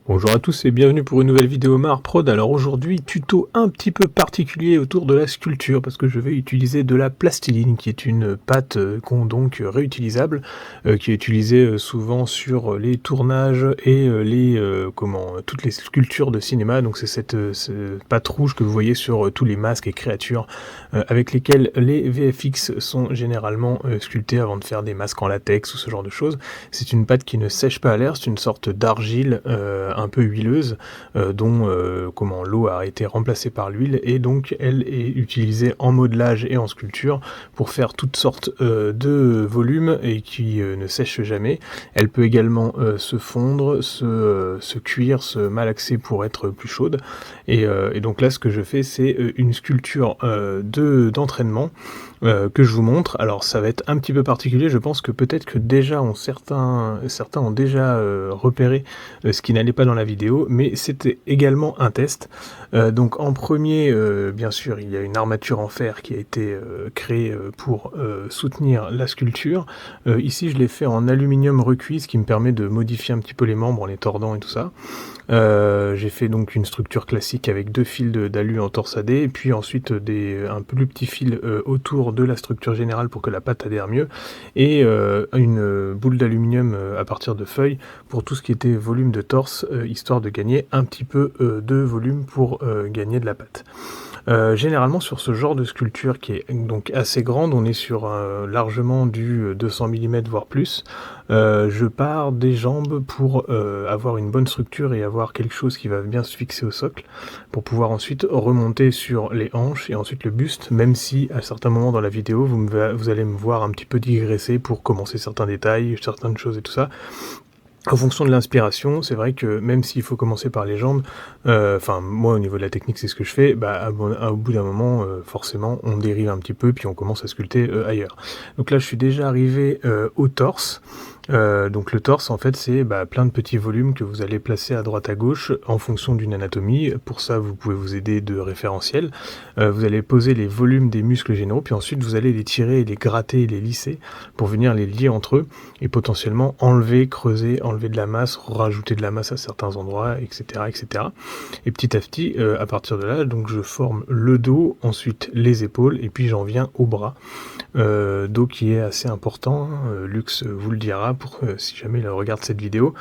Bonjour à tous et bienvenue pour une nouvelle vidéo Marprod. Alors aujourd'hui, tuto un petit peu particulier autour de la sculpture parce que je vais utiliser de la plastiline qui est une pâte donc réutilisable qui est utilisée souvent sur les tournages et toutes les sculptures de cinéma. Donc c'est cette pâte rouge que vous voyez sur tous les masques et créatures avec lesquels les VFX sont généralement sculptés avant de faire des masques en latex ou ce genre de choses. C'est une pâte qui ne sèche pas à l'air, c'est une sorte d'argile un peu huileuse dont l'eau a été remplacée par l'huile et donc elle est utilisée en modelage et en sculpture pour faire toutes sortes de volumes et qui ne sèche jamais. Elle peut également se fondre, se cuire, se malaxer pour être plus chaude et donc là ce que je fais c'est une sculpture d'entraînement que je vous montre. Alors ça va être un petit peu particulier, je pense que peut-être que déjà certains ont déjà repéré ce qui n'allait pas dans la vidéo, mais c'était également un test. Donc en premier, bien sûr, il y a une armature en fer qui a été créée pour soutenir la sculpture. Ici, je l'ai fait en aluminium recuit, ce qui me permet de modifier un petit peu les membres en les tordant et tout ça. J'ai fait donc une structure classique avec 2 fils d'alu en torsadé, et puis ensuite un plus petit fil autour de la structure générale pour que la pâte adhère mieux, et une boule d'aluminium à partir de feuilles pour tout ce qui était volume de torse, histoire de gagner un petit peu de volume pour gagner de la pâte. Généralement sur ce genre de sculpture qui est donc assez grande, on est sur largement du 200 mm voire plus, je pars des jambes pour avoir une bonne structure et avoir quelque chose qui va bien se fixer au socle, pour pouvoir ensuite remonter sur les hanches et ensuite le buste, même si à certains moments dans la vidéo vous allez me voir un petit peu digresser pour commencer certains détails, certaines choses et tout ça. En fonction de l'inspiration, c'est vrai que même s'il faut commencer par les jambes, moi au niveau de la technique c'est ce que je fais, au bout d'un moment forcément on dérive un petit peu puis on commence à sculpter ailleurs. Donc là je suis déjà arrivé au torse. Donc le torse en fait c'est plein de petits volumes que vous allez placer à droite à gauche en fonction d'une anatomie. Pour ça vous pouvez vous aider de référentiels. Vous allez poser les volumes des muscles généraux puis ensuite vous allez les tirer et les gratter et les lisser pour venir les lier entre eux et potentiellement enlever, creuser, enlever de la masse, rajouter de la masse à certains endroits, etc. etc. Et petit à petit, à partir de là, donc je forme le dos, ensuite les épaules et puis j'en viens au bras. Dos qui est assez important, Lux vous le dira pour si jamais il regarde cette vidéo.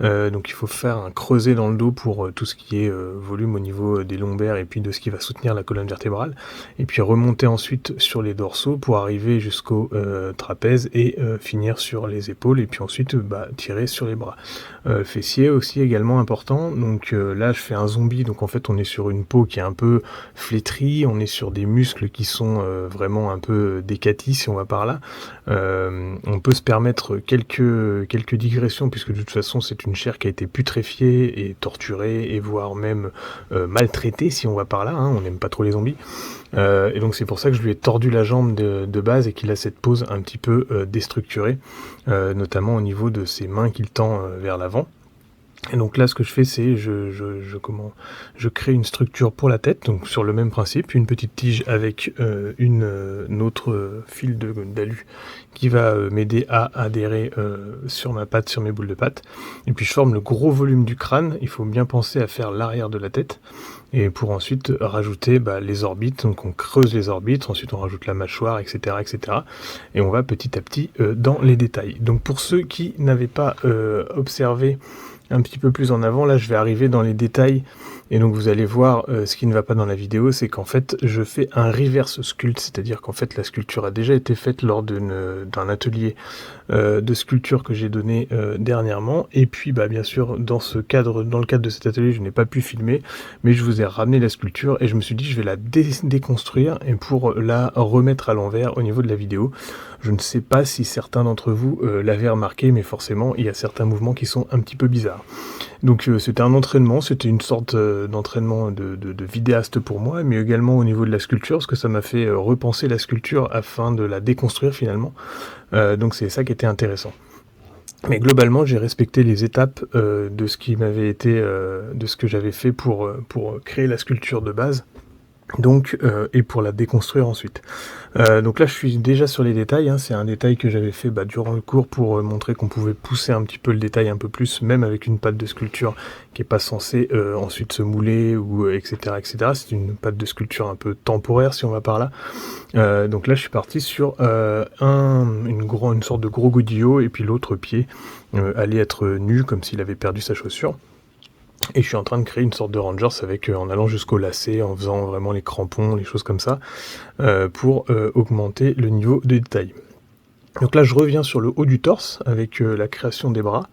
Donc il faut faire un creuset dans le dos pour tout ce qui est volume au niveau des lombaires et puis de ce qui va soutenir la colonne vertébrale, et puis remonter ensuite sur les dorsaux pour arriver jusqu'au trapèze et finir sur les épaules et puis ensuite tirer sur les bras. Fessier aussi également important, donc là je fais un zombie, donc en fait on est sur une peau qui est un peu flétrie, on est sur des muscles qui sont vraiment un peu décatis si on va par là. On peut se permettre quelques digressions puisque de toute façon c'est une chair qui a été putréfiée et torturée et voire même maltraitée si on va par là, hein, on n'aime pas trop les zombies. Et donc c'est pour ça que je lui ai tordu la jambe de base et qu'il a cette pose un petit peu déstructurée, notamment au niveau de ses mains qu'il tend vers l'avant. Et donc là, ce que je fais, c'est je crée une structure pour la tête, donc sur le même principe, une petite tige avec une autre fil d'alu qui va m'aider à adhérer sur ma patte, sur mes boules de pâte. Et puis je forme le gros volume du crâne. Il faut bien penser à faire l'arrière de la tête. Et pour ensuite rajouter les orbites, donc on creuse les orbites, ensuite on rajoute la mâchoire, etc., etc. Et on va petit à petit dans les détails. Donc pour ceux qui n'avaient pas observé un petit peu plus en avant, là je vais arriver dans les détails, et donc vous allez voir ce qui ne va pas dans la vidéo, c'est qu'en fait je fais un reverse sculpt, c'est-à-dire qu'en fait la sculpture a déjà été faite lors d'un atelier de sculpture que j'ai donné dernièrement, et puis bien sûr dans le cadre de cet atelier je n'ai pas pu filmer, mais je vous ai ramené la sculpture et je me suis dit je vais la déconstruire et pour la remettre à l'envers au niveau de la vidéo. Je ne sais pas si certains d'entre vous l'avaient remarqué, mais forcément il y a certains mouvements qui sont un petit peu bizarres. Donc c'était un entraînement, c'était une sorte d'entraînement de vidéaste pour moi, mais également au niveau de la sculpture, parce que ça m'a fait repenser la sculpture afin de la déconstruire finalement. Donc c'est ça qui était intéressant. Mais globalement, j'ai respecté les étapes de ce qui m'avait été, de ce que j'avais fait pour créer la sculpture de base. Donc, et pour la déconstruire ensuite. Donc là, je suis déjà sur les détails, hein. C'est un détail que j'avais fait durant le cours pour montrer qu'on pouvait pousser un petit peu le détail un peu plus, même avec une pâte de sculpture qui est pas censée ensuite se mouler ou etc., etc. C'est une pâte de sculpture un peu temporaire, si on va par là. Donc là, je suis parti sur une sorte de gros godillot, et puis l'autre pied allait être nu, comme s'il avait perdu sa chaussure. Et je suis en train de créer une sorte de Rangers avec en allant jusqu'au lacet, en faisant vraiment les crampons, les choses comme ça, pour augmenter le niveau de détail. Donc là, je reviens sur le haut du torse avec la création des bras.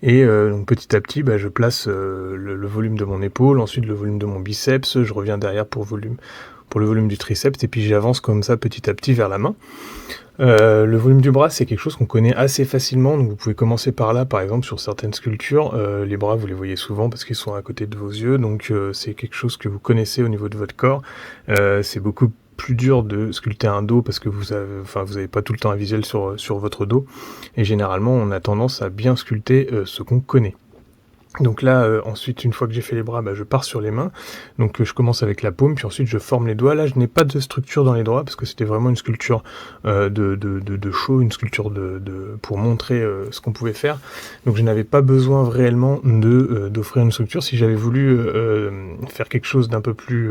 Et donc petit à petit, je place le volume de mon épaule, ensuite le volume de mon biceps, je reviens derrière pour le volume du triceps, et puis j'avance comme ça petit à petit vers la main. Le volume du bras, c'est quelque chose qu'on connaît assez facilement, donc vous pouvez commencer par là, par exemple sur certaines sculptures. Les bras, vous les voyez souvent parce qu'ils sont à côté de vos yeux, donc c'est quelque chose que vous connaissez au niveau de votre corps. C'est beaucoup plus dur de sculpter un dos parce que vous avez pas tout le temps un visuel sur votre dos, et généralement on a tendance à bien sculpter ce qu'on connaît. Donc là, ensuite, une fois que j'ai fait les bras, je pars sur les mains. Donc je commence avec la paume, puis ensuite je forme les doigts. Là, je n'ai pas de structure dans les doigts, parce que c'était vraiment une sculpture de show, une sculpture pour montrer ce qu'on pouvait faire. Donc je n'avais pas besoin réellement d'offrir une structure. Si j'avais voulu faire quelque chose d'un peu plus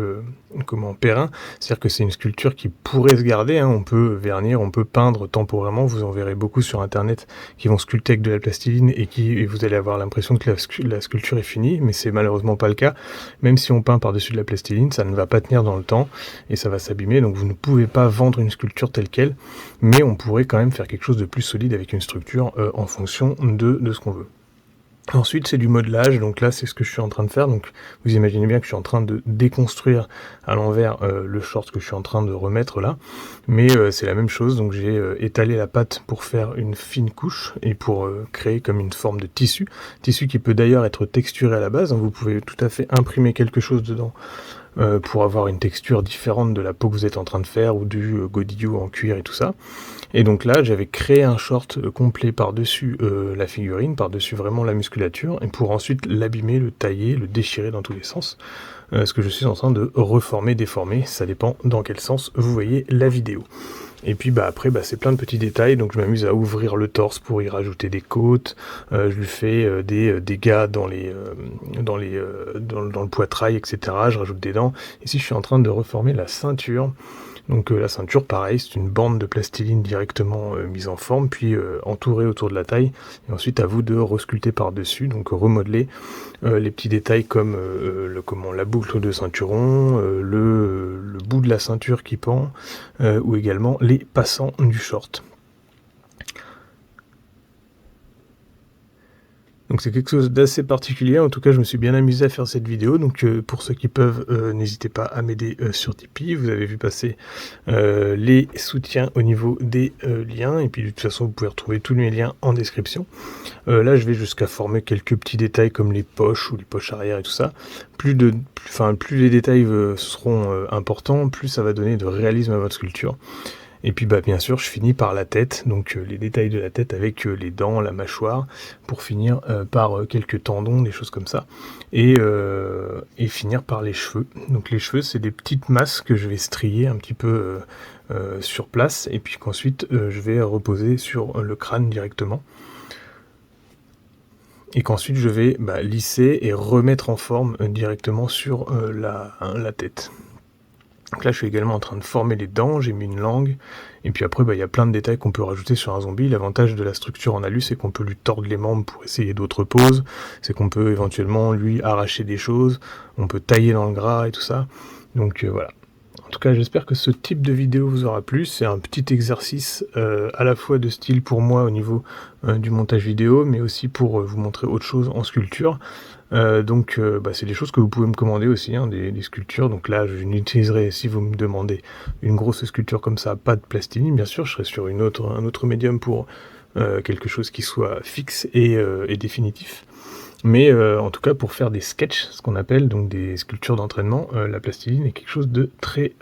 périn, c'est-à-dire que c'est une sculpture qui pourrait se garder, hein. On peut vernir, on peut peindre temporairement. Vous en verrez beaucoup sur internet qui vont sculpter avec de la plastiline, et vous allez avoir l'impression que la sculpture est finie, mais c'est malheureusement pas le cas. Même si on peint par-dessus de la plastiline, ça ne va pas tenir dans le temps et ça va s'abîmer, donc vous ne pouvez pas vendre une sculpture telle quelle, mais on pourrait quand même faire quelque chose de plus solide avec une structure en fonction de ce qu'on veut. Ensuite, c'est du modelage, donc là, c'est ce que je suis en train de faire. Donc, vous imaginez bien que je suis en train de déconstruire à l'envers le short que je suis en train de remettre là. Mais c'est la même chose, donc j'ai étalé la pâte pour faire une fine couche et pour créer comme une forme de tissu. Tissu qui peut d'ailleurs être texturé à la base, hein. Vous pouvez tout à fait imprimer quelque chose dedans pour avoir une texture différente de la peau que vous êtes en train de faire, ou du godillot en cuir et tout ça. Et donc là, j'avais créé un short complet par-dessus la figurine, par-dessus vraiment la musculature, et pour ensuite l'abîmer, le tailler, le déchirer dans tous les sens. Ce que je suis en train de reformer, déformer, ça dépend dans quel sens vous voyez la vidéo. Et puis après, c'est plein de petits détails, donc je m'amuse à ouvrir le torse pour y rajouter des côtes, je lui fais des dégâts dans le poitrail, etc. Je rajoute des dents. Ici, je suis en train de reformer la ceinture. Donc la ceinture, pareil, c'est une bande de plastiline directement mise en forme, puis entourée autour de la taille, et ensuite à vous de resculpter par-dessus, donc remodeler les petits détails comme la boucle de ceinturon, le bout de la ceinture qui pend, ou également les passants du short. Donc c'est quelque chose d'assez particulier, en tout cas je me suis bien amusé à faire cette vidéo, donc pour ceux qui peuvent, n'hésitez pas à m'aider sur Tipeee. Vous avez vu passer les soutiens au niveau des liens, et puis de toute façon vous pouvez retrouver tous mes liens en description. Là je vais jusqu'à former quelques petits détails comme les poches ou les poches arrière et tout ça. Plus les détails seront importants, plus ça va donner de réalisme à votre sculpture. Et puis bien sûr, je finis par la tête, donc les détails de la tête avec les dents, la mâchoire, pour finir par quelques tendons, des choses comme ça, et finir par les cheveux. Donc les cheveux, c'est des petites masses que je vais strier un petit peu sur place, et puis qu'ensuite je vais reposer sur le crâne directement. Et qu'ensuite je vais lisser et remettre en forme directement sur la tête. Donc là, je suis également en train de former les dents, j'ai mis une langue, et puis après, il y a plein de détails qu'on peut rajouter sur un zombie. L'avantage de la structure en alu, c'est qu'on peut lui tordre les membres pour essayer d'autres poses, c'est qu'on peut éventuellement lui arracher des choses, on peut tailler dans le gras et tout ça. Donc voilà. En tout cas, j'espère que ce type de vidéo vous aura plu. C'est un petit exercice à la fois de style pour moi au niveau du montage vidéo, mais aussi pour vous montrer autre chose en sculpture. Donc c'est des choses que vous pouvez me commander aussi, hein, des sculptures. Donc là, je n'utiliserai, si vous me demandez une grosse sculpture comme ça, pas de plastiline, bien sûr, je serai sur un autre médium pour quelque chose qui soit fixe et définitif. Mais en tout cas, pour faire des sketchs, ce qu'on appelle donc des sculptures d'entraînement, la plastiline est quelque chose de très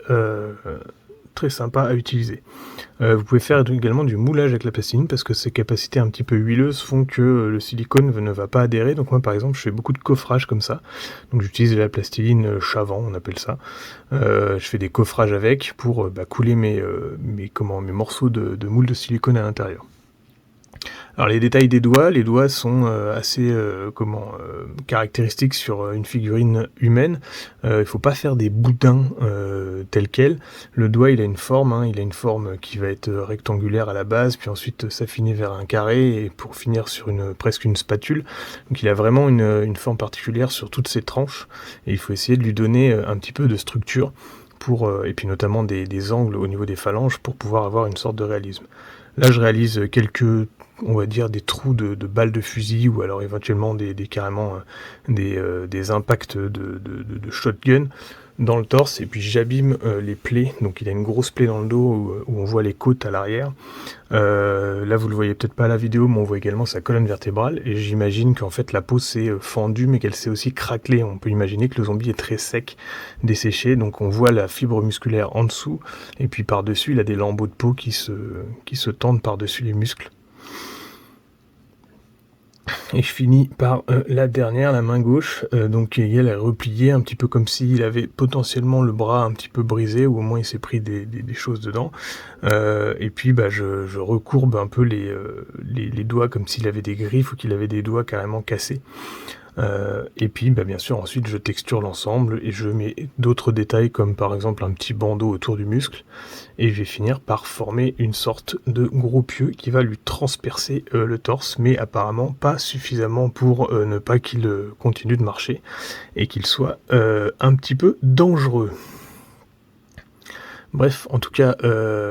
très sympa à utiliser. Vous pouvez faire également du moulage avec la plastiline parce que ses capacités un petit peu huileuses font que le silicone ne va pas adhérer. Donc moi par exemple je fais beaucoup de coffrage comme ça. Donc j'utilise la plastiline Chavant, on appelle ça. Je fais des coffrages avec pour couler mes morceaux de moule de silicone à l'intérieur. Alors les détails des doigts, les doigts sont assez caractéristiques sur une figurine humaine. Il faut pas faire des boudins tels quels. Le doigt il a une forme, il a une forme qui va être rectangulaire à la base, puis ensuite s'affiner vers un carré et pour finir sur presque une spatule. Donc il a vraiment une forme particulière sur toutes ses tranches et il faut essayer de lui donner un petit peu de structure et puis notamment des angles au niveau des phalanges pour pouvoir avoir une sorte de réalisme. Là, je réalise on va dire des trous de balles de fusil ou alors éventuellement carrément des impacts de shotgun dans le torse et puis j'abîme les plaies. Donc il a une grosse plaie dans le dos où on voit les côtes à l'arrière. Là vous le voyez peut-être pas à la vidéo, mais on voit également sa colonne vertébrale et j'imagine qu'en fait la peau s'est fendue mais qu'elle s'est aussi craquelée. On peut imaginer que le zombie est très sec, desséché, donc on voit la fibre musculaire en dessous et puis par-dessus il a des lambeaux de peau qui se tendent par-dessus les muscles. Et je finis par la dernière, la main gauche, donc elle est repliée un petit peu comme s'il avait potentiellement le bras un petit peu brisé, ou au moins il s'est pris des choses dedans. Et puis je recourbe un peu les doigts comme s'il avait des griffes ou qu'il avait des doigts carrément cassés. Et puis bien sûr ensuite je texture l'ensemble et je mets d'autres détails comme par exemple un petit bandeau autour du muscle et je vais finir par former une sorte de gros pieu qui va lui transpercer le torse, mais apparemment pas suffisamment pour ne pas qu'il continue de marcher et qu'il soit un petit peu dangereux. Bref, en tout cas,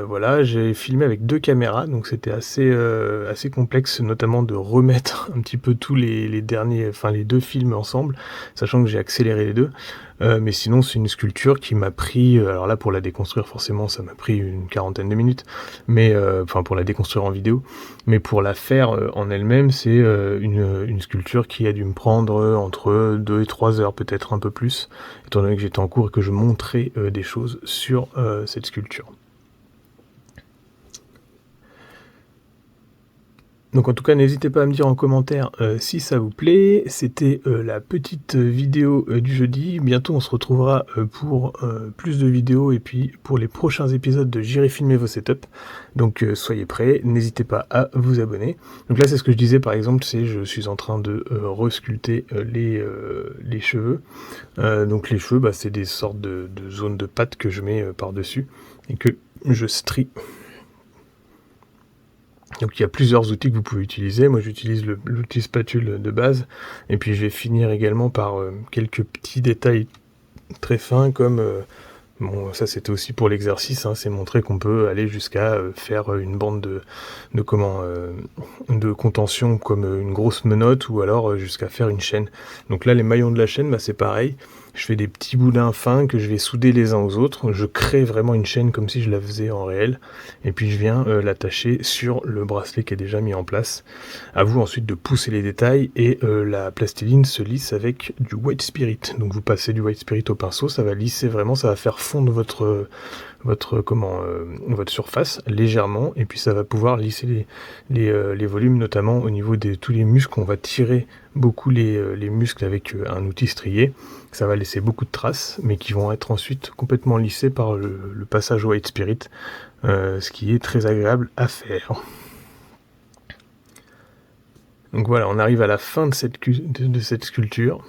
voilà, j'ai filmé avec 2 caméras, donc c'était assez complexe, notamment de remettre un petit peu tous les 2 films ensemble, sachant que j'ai accéléré les 2. Mais sinon, c'est une sculpture qui m'a pris, alors là, pour la déconstruire, forcément, ça m'a pris une 40aine de minutes, mais pour la déconstruire en vidéo, mais pour la faire en elle-même, c'est une sculpture qui a dû me prendre entre 2 et 3 heures, peut-être un peu plus, étant donné que j'étais en cours et que je montrais des choses sur cette sculpture. Donc en tout cas, n'hésitez pas à me dire en commentaire si ça vous plaît. C'était la petite vidéo du jeudi. Bientôt, on se retrouvera pour plus de vidéos et puis pour les prochains épisodes de J'irai filmer vos setups. Donc soyez prêts, n'hésitez pas à vous abonner. Donc là, c'est ce que je disais par exemple, je suis en train de resculpter les cheveux. Donc les cheveux, c'est des sortes de zones de pattes que je mets par-dessus et que je strie. Donc il y a plusieurs outils que vous pouvez utiliser. Moi j'utilise l'outil spatule de base. Et puis je vais finir également par quelques petits détails très fins comme... ça c'était aussi pour l'exercice, c'est montrer qu'on peut aller jusqu'à faire une bande de contention comme une grosse menotte ou alors jusqu'à faire une chaîne. Donc là les maillons de la chaîne, c'est pareil. Je fais des petits boudins fins que je vais souder les uns aux autres. Je crée vraiment une chaîne comme si je la faisais en réel. Et puis je viens l'attacher sur le bracelet qui est déjà mis en place. À vous ensuite de pousser les détails. Et la plastiline se lisse avec du white spirit. Donc vous passez du white spirit au pinceau. Ça va lisser vraiment, ça va faire fondre votre surface légèrement. Et puis ça va pouvoir lisser les volumes, notamment au niveau de tous les muscles. On va tirer beaucoup les muscles avec un outil strié. Ça va laisser beaucoup de traces, mais qui vont être ensuite complètement lissées par le passage au white spirit, ce qui est très agréable à faire. Donc voilà, on arrive à la fin de cette sculpture,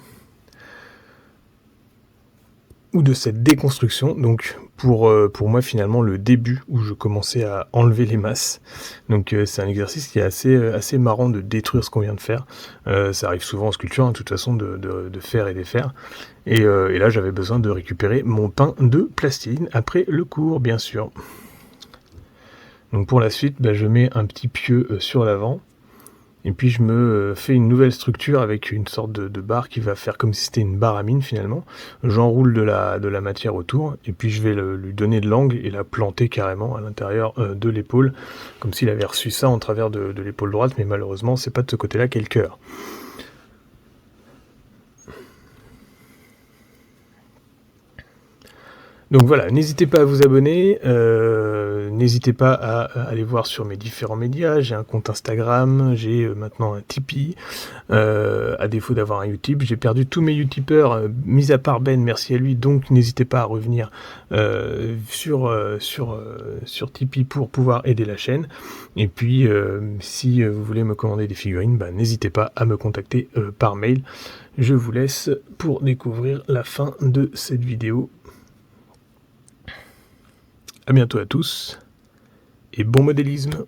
ou de cette déconstruction, donc pour moi finalement le début où je commençais à enlever les masses. Donc c'est un exercice qui est assez marrant de détruire ce qu'on vient de faire. Ça arrive souvent en sculpture, de toute façon, de faire et défaire. Et là j'avais besoin de récupérer mon pain de plastiline après le cours, bien sûr. Donc pour la suite, je mets un petit pieu sur l'avant. Et puis je me fais une nouvelle structure avec une sorte de barre qui va faire comme si c'était une barre à mine finalement. J'enroule de la matière autour et puis je vais lui donner de l'angle et la planter carrément à l'intérieur de l'épaule, comme s'il avait reçu ça en travers de l'épaule droite, mais malheureusement c'est pas de ce côté-là qu'est le cœur. Donc voilà, n'hésitez pas à vous abonner, n'hésitez pas à aller voir sur mes différents médias. J'ai un compte Instagram, j'ai maintenant un Tipeee, à défaut d'avoir un Utip. J'ai perdu tous mes Utipeurs, mis à part Ben, merci à lui, donc n'hésitez pas à revenir sur Tipeee pour pouvoir aider la chaîne. Et puis, si vous voulez me commander des figurines, n'hésitez pas à me contacter par mail. Je vous laisse pour découvrir la fin de cette vidéo. À bientôt à tous, et bon modélisme!